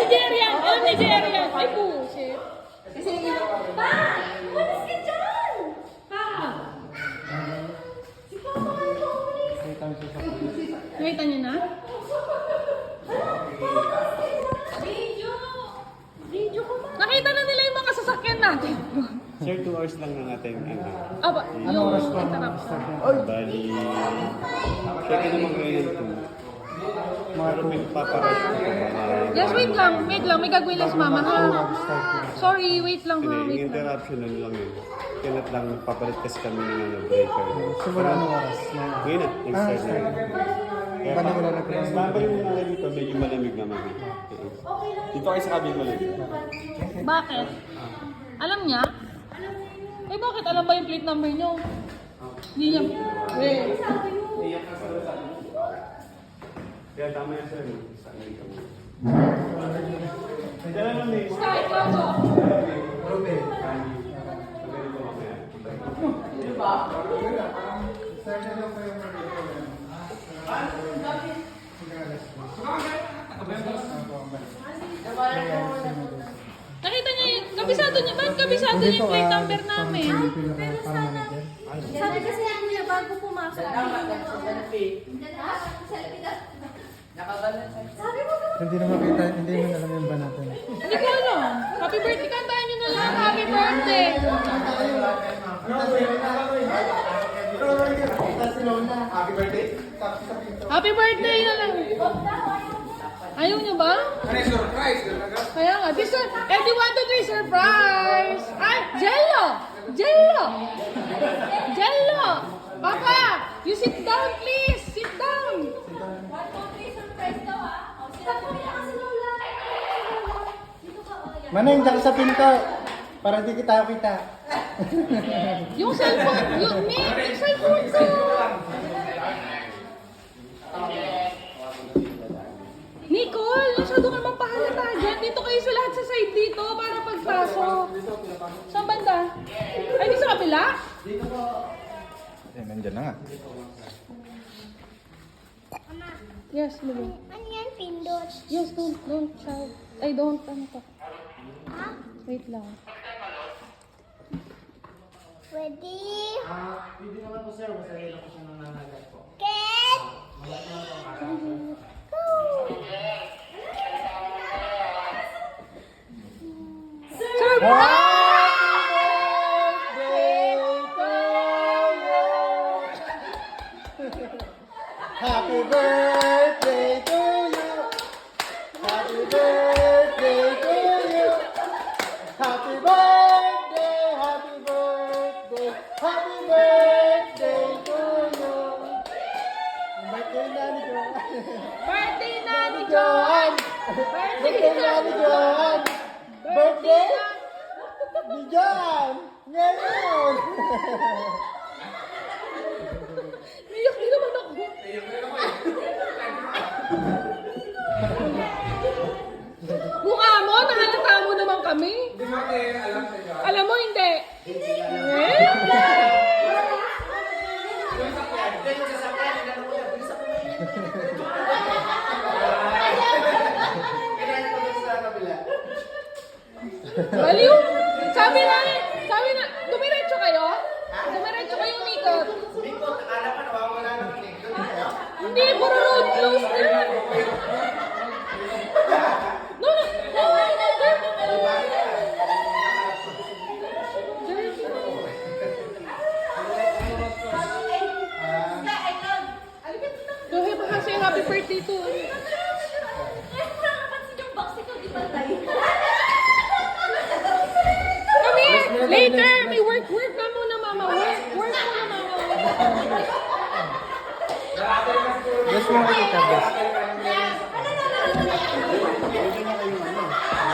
Nigerian! Alam Nigerian! Ay, bullshit. Sige. Pa! Umalis ka dyan! Pa! Si Papa nga ito umalis. Nakita niyo na? Video! Video ko ba? Nakita na nila yung mga sasakyan natin. Sir, 2 hours lang ng ating Aba, yung interruption. Bali, pwede naman ngayon ito. Pero paparush ko para... Yes, wait lang, may gagawin lang si mama ha. Sorry, wait lang ha, Hindi, yung wait lang. interruption ano lang yun. Kailangan lang papalit kasi kami ng breaker. Simula anong oras? Ngayon na, nag-start na yun. Kaya Paano wala na pinag- baba yung mga dito, medyo malamig naman. Dito kayo sa kabin malamig. Bakit? Alam niya? Eh bakit? Alam ba yung plate number niyo? Hindi niya. Wait. Kaya tama yan sir. Sa amin kami. Diyan naman eh. Sky, Claudio. Nakita niya yung, kabisado niya, bakit kabisado niya yung plate number namin? Pero sana, sabi kasi niya bago pumasok. Sabi mo ka Hindi na makita, hindi mo alam yung ba natin. Hindi ko alam. Happy birthday, kantahan niyo na lang. Happy birthday. Happy birthday na lang. Ayaw niyo ba? Kaya nga, this one, every 1, 2, 3, surprise! Ay, Jello! Jello! Jello! Papa, you sit down please! Sit down! 1, 2, 3, surprise daw ah. Sabi mo na kasi Lola. Dito ka, oh yan. Manang, dyan ka sa pinto. Para di kita kita. Yung cellphone, yung cellphone ko! Nicole, masyado ka naman pahalata dyan. Dito kayo sa lahat sa side dito para pagpasok. Saan banda? Ay, di sa kabila? Eh, nandyan na nga. Yes, Lulu. Ano yan, pindot? Yes, don't shout. Ay, don't, ano to. Ha? Wait lang. Ready? Pwede naman po sir, basta rin ako siya nananagat po. Get! Go! Happy birthday to you. Happy birthday to you. Happy birthday, happy birthday, happy birthday to you. Birthday na ni Joan. Birthday na ni Joan. Birthday na ni Joan. Birthday ni Joan. Ngayon. Niyak din naman ako. Mukha mo, nahalata mo naman kami. Alam mo, hindi. Baliw! Sabi na, dumiretso kayo? Dumiretso kayo umikot. Hindi, puro road close na. No, no, no, Go ahead, kasi happy birthday to. Come here, later, may work na muna mama. Work muna mama. Bless mo kita, bless.